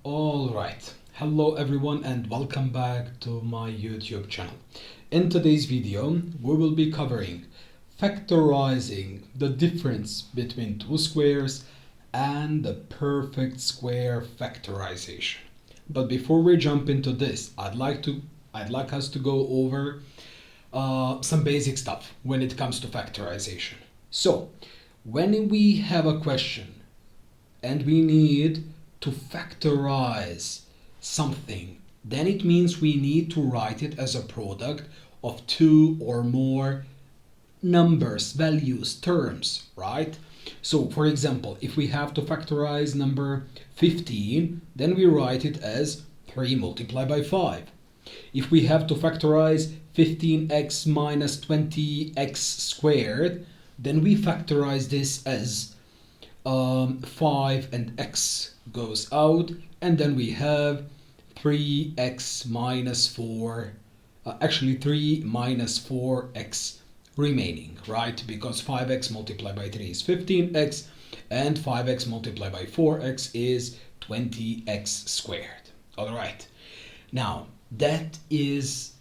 All right. Hello everyone and welcome back to my YouTube channel. In today's video, we will be covering factorizing the difference between two squares and the perfect square factorization. But before we jump into this, I'd like us to go over some basic stuff when it comes to factorization. So, when we have a question and we need to factorize something, then it means we need to write it as a product of two or more numbers, values, terms, right? So for example, if we have to factorize number 15, then we write it as 3 multiplied by 5. If we have to factorize 15x minus 20x squared, then we factorize this as 5 and x goes out, and then we have 3x minus 4, actually 3 minus 4x remaining, right? Because 5x multiplied by 3 is 15x and 5x multiplied by 4x is 20x squared. All right. Now, that is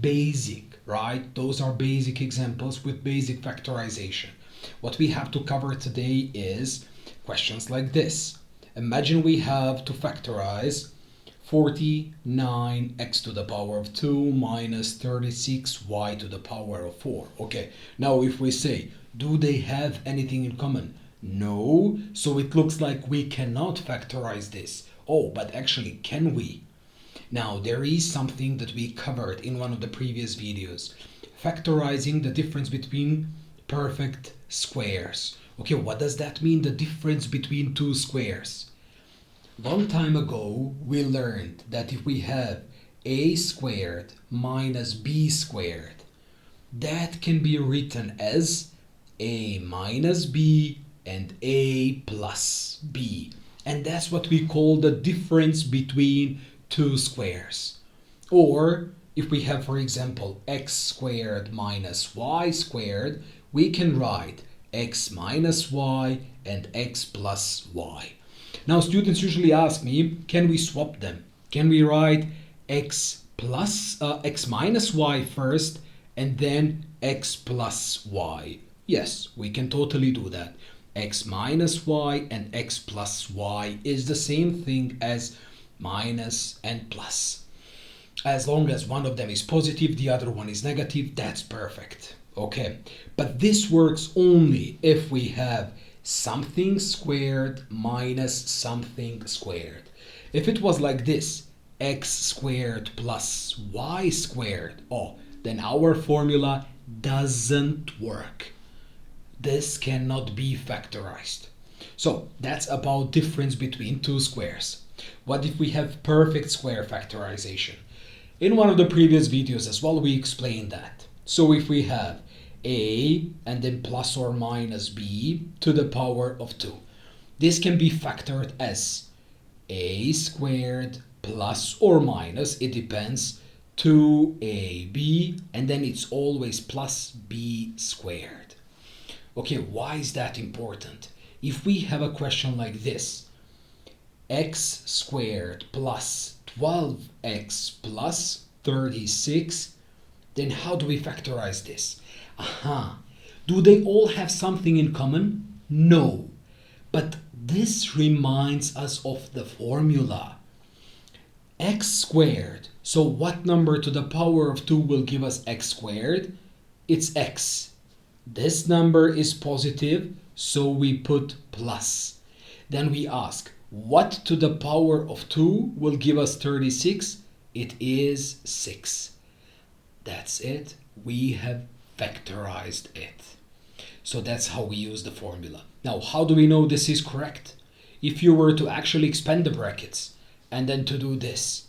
basic, right? Those are basic examples with basic factorization. What we have to cover today is questions like this. Imagine we have to factorize 49x to the power of 2 minus 36y to the power of 4. Okay, now if we say, do they have anything in common? No, so it looks like we cannot factorize this. Oh, but actually, can we? Now, there is something that we covered in one of the previous videos. Factorizing the difference between perfect squares. Okay, what does that mean, the difference between two squares? Long time ago, we learned that if we have a squared minus b squared, that can be written as a minus b and a plus b. And that's what we call the difference between two squares. Or if we have, for example, x squared minus y squared, we can write x minus y and x plus y. Now students usually ask me, can we swap them? Can we write x minus y first and then x plus y? Yes, we can totally do that. X minus y and x plus y is the same thing as minus and plus. As long as one of them is positive, the other one is negative, that's perfect. Okay, but this works only if we have something squared minus something squared. If it was like this, x squared plus y squared, oh, then our formula doesn't work. This cannot be factorized. So that's about difference between two squares. What if we have perfect square factorization? In one of the previous videos as well, we explained that. So if we have a and then plus or minus b to the power of 2, this can be factored as a squared plus or minus, it depends, 2ab, and then it's always plus b squared. Okay, why is that important? If we have a question like this, x squared plus 12x plus 36, then how do we factorize this? Do they all have something in common? No. But this reminds us of the formula. X squared. So what number to the power of 2 will give us x squared? It's x. This number is positive, so we put plus. Then we ask, what to the power of 2 will give us 36? It is 6. That's it. We have factorized it. So that's how we use the formula. Now, how do we know this is correct? If you were to actually expand the brackets and then to do this,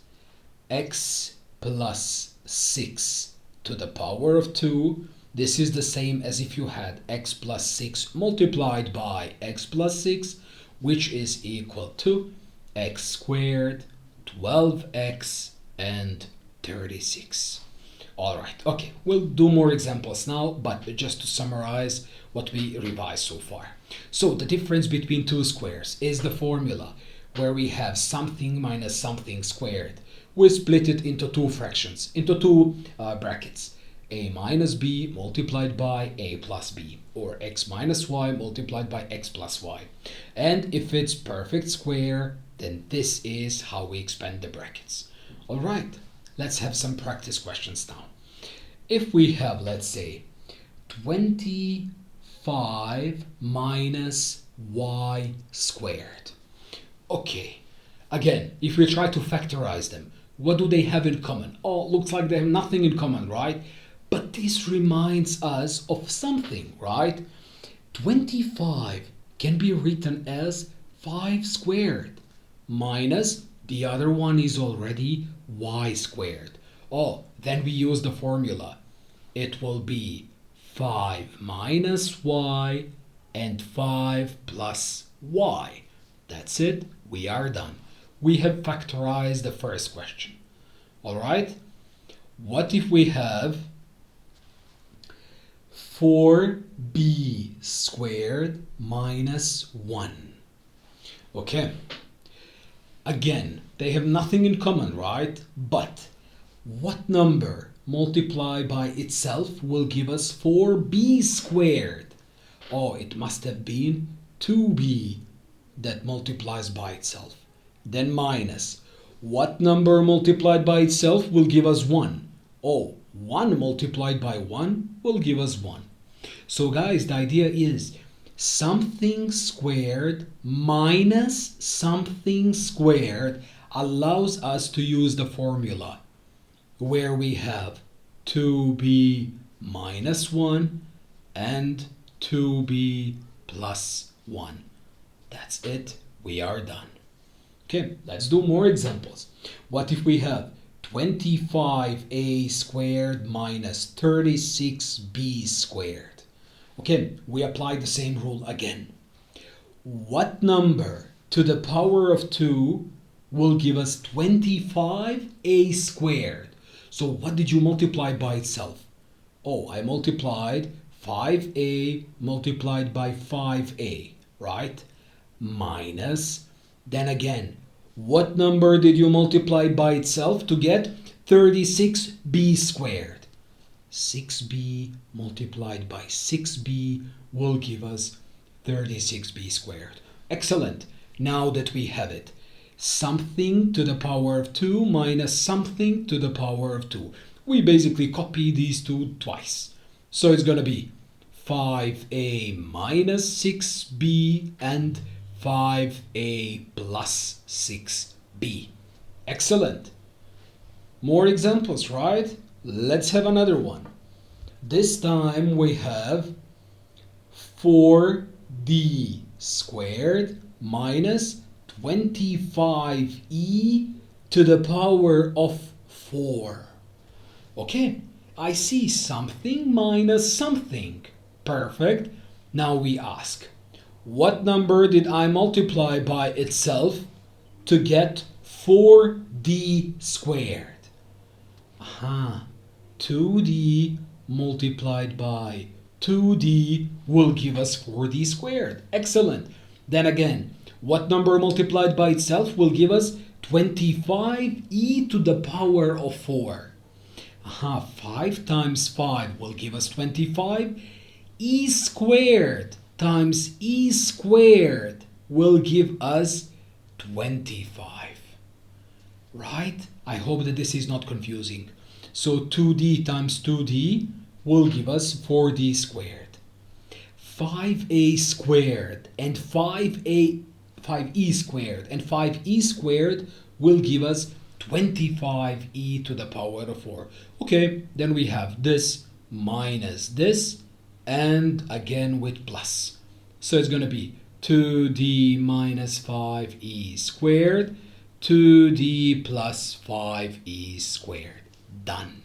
x plus 6 to the power of 2, this is the same as if you had x plus 6 multiplied by x plus 6, which is equal to x squared, 12x, and 36. All right, okay, we'll do more examples now, but just to summarize what we revised so far. So the difference between two squares is the formula. where we have something minus something squared. We split it into two fractions, into two brackets. A minus b multiplied by a plus b, or x minus y multiplied by x plus y. And if it's perfect square, then this is how we expand the brackets. All right, let's have some practice questions now. If we have, let's say, 25 minus y squared. Okay, again, if we try to factorize them, what do they have in common? Oh, looks like they have nothing in common, right? But this reminds us of something, right? 25 can be written as 5 squared minus the other one is already y squared. Oh, then we use the formula. It will be 5 minus y and 5 plus y. That's it. We are done. We have factorized the first question. All right? What if we have 4b squared minus 1? Okay. Again, they have nothing in common, right? But what number multiplied by itself will give us 4b squared? Oh, it must have been 2b that multiplies by itself. Then minus. What number multiplied by itself will give us 1? Oh, 1 multiplied by 1 will give us 1. So guys, the idea is something squared minus something squared allows us to use the formula where we have 2b minus 1 and 2b plus 1. That's it. We are done. Okay, let's do more examples. What if we have 25a squared minus 36b squared? Okay, we apply the same rule again. What number to the power of 2 will give us 25a squared? So what did you multiply by itself? Oh, I multiplied 5a multiplied by 5a, right? Minus, then again, what number did you multiply by itself to get 36b squared? 6b multiplied by 6b will give us 36b squared. Excellent. Now that we have it, something to the power of 2 minus something to the power of 2. We basically copy these two twice. So it's going to be 5a minus 6b and 5a plus 6b. Excellent. More examples, right? Let's have another one. This time we have 4d squared minus 25e to the power of 4. Okay, I see something minus something. Perfect. Now we ask, what number did I multiply by itself to get 4d squared? 2d multiplied by 2d will give us 4d squared. Excellent. Then again, what number multiplied by itself will give us 25e to the power of 4? 5 times 5 will give us 25. E squared times e squared will give us 25. Right? I hope that this is not confusing. So 2d times 2d will give us 4d squared. 5a squared and 5e squared and 5e squared will give us 25e to the power of 4. Okay, then we have this minus this and again with plus. So it's going to be 2d minus 5e squared, 2d plus 5e squared. Done.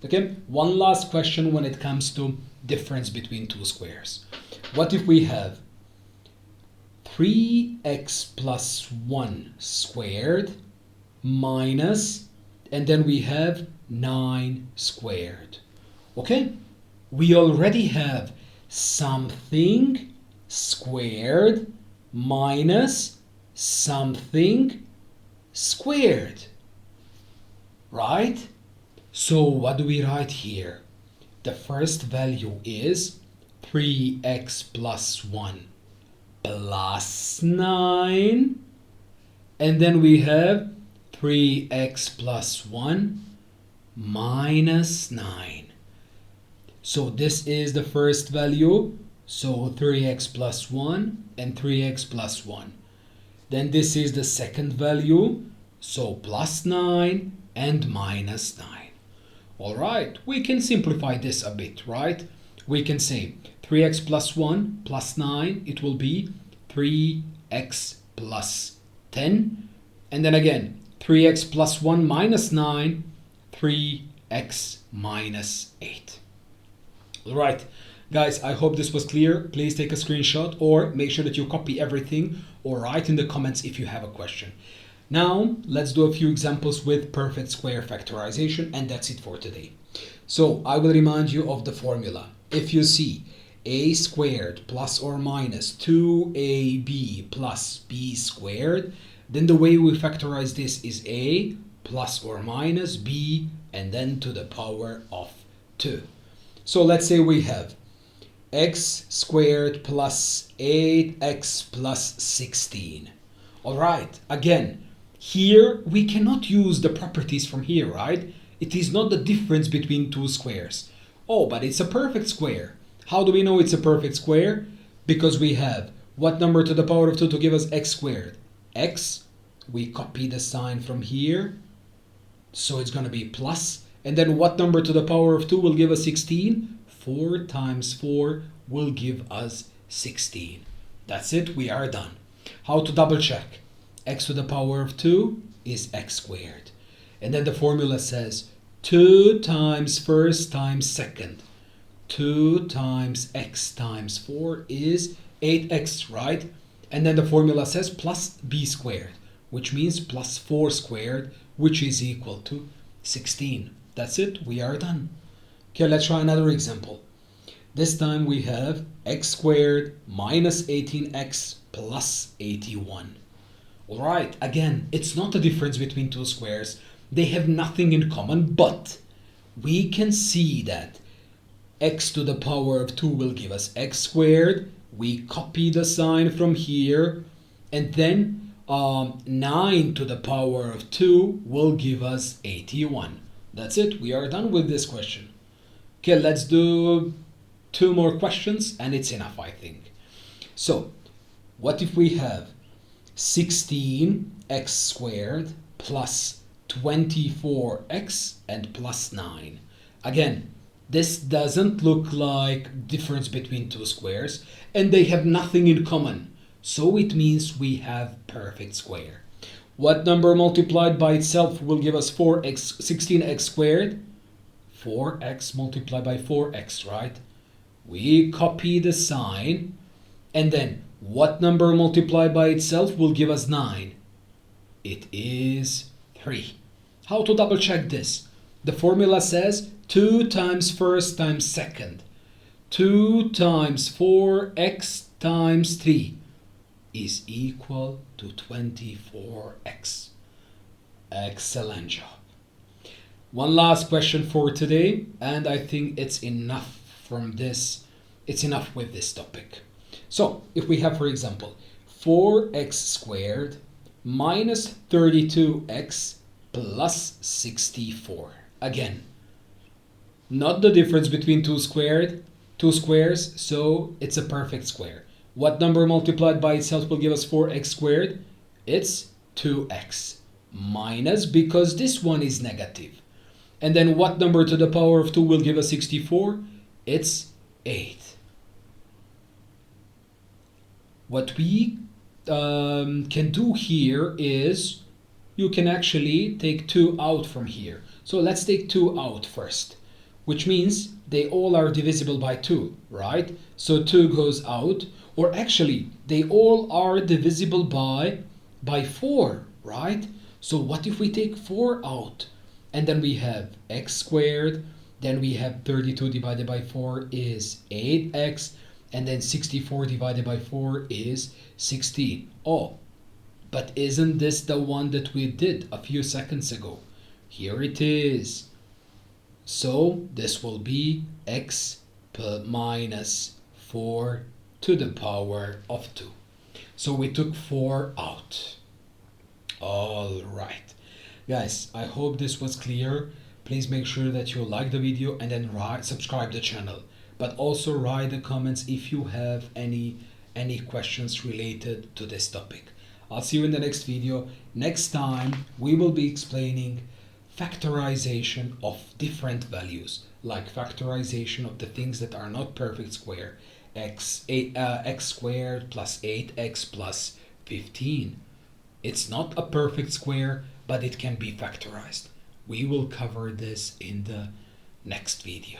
Okay, one last question when it comes to difference between two squares. What if we have 3x plus 1 squared minus, and then we have 9 squared? Okay, we already have something squared minus something squared, right? So what do we write here? The first value is 3x plus 1 plus 9. And then we have 3x plus 1 minus 9. So this is the first value. So 3x plus 1 and 3x plus 1. Then this is the second value. So plus 9 and minus 9. All right, we can simplify this a bit, right? We can say 3x plus 1 plus 9, it will be 3x plus 10. And then again, 3x plus 1 minus 9, 3x minus 8. All right, guys, I hope this was clear. Please take a screenshot or make sure that you copy everything or write in the comments if you have a question. Now, let's do a few examples with perfect square factorization, and that's it for today. So, I will remind you of the formula. If you see a squared plus or minus 2ab plus b squared, then the way we factorize this is a plus or minus b and then to the power of 2. So, let's say we have x squared plus 8x plus 16. All right, again, here we cannot use the properties from here, right? It is not the difference between two squares. Oh, but it's a perfect square. How do we know it's a perfect square? Because we have what number to the power of 2 to give us x squared? X, we copy the sign from here. So it's going to be plus. And then what number to the power of 2 will give us 16? 4 times 4 will give us 16. That's it, we are done. How to double check? X to the power of 2 is x squared. And then the formula says 2 times first times second. 2 times x times 4 is 8x, right? And then the formula says plus b squared, which means plus 4 squared, which is equal to 16. That's it, we are done. Okay, let's try another example. This time we have x squared minus 18x plus 81. All right, again, it's not a difference between two squares. They have nothing in common, but we can see that x to the power of 2 will give us x squared. We copy the sign from here, and then 9 to the power of 2 will give us 81. That's it, we are done with this question. Okay, let's do 2 more questions, and it's enough, I think. So, what if we have 16x squared plus 24x and plus 9. Again, this doesn't look like difference between two squares, and they have nothing in common. So it means we have perfect square. What number multiplied by itself will give us 16x squared? 4x multiplied by 4x, right? We copy the sign, and then what number multiplied by itself will give us 9? It is 3. How to double check this? The formula says 2 times first times second. 2 times 4x times 3 is equal to 24x. Excellent job. One last question for today, and I think it's enough from this. It's enough with this topic. So, if we have, for example, 4x squared minus 32x plus 64. Again, not the difference between two squares, so it's a perfect square. What number multiplied by itself will give us 4x squared? It's 2x minus, because this one is negative. And then what number to the power of 2 will give us 64? It's 8. What we can do here is you can actually take 2 out from here. So let's take 2 out first, which means they all are divisible by 2, right? So 2 goes out, or actually they all are divisible by 4, right? So what if we take 4 out, and then we have x squared, then we have 32 divided by 4 is 8x, and then 64 divided by 4 is 16. Oh, But isn't this the one that we did a few seconds ago? Here it is. So this will be x minus 4 to the power of 2. So we took 4 out. All right. Guys, I hope this was clear. Please make sure that you like the video and then subscribe the channel. But also write the comments if you have any questions related to this topic. I'll see you in the next video. Next time we will be explaining factorization of different values, like factorization of the things that are not perfect square. X squared plus 8x plus 15. It's not a perfect square, but it can be factorized. We will cover this in the next video.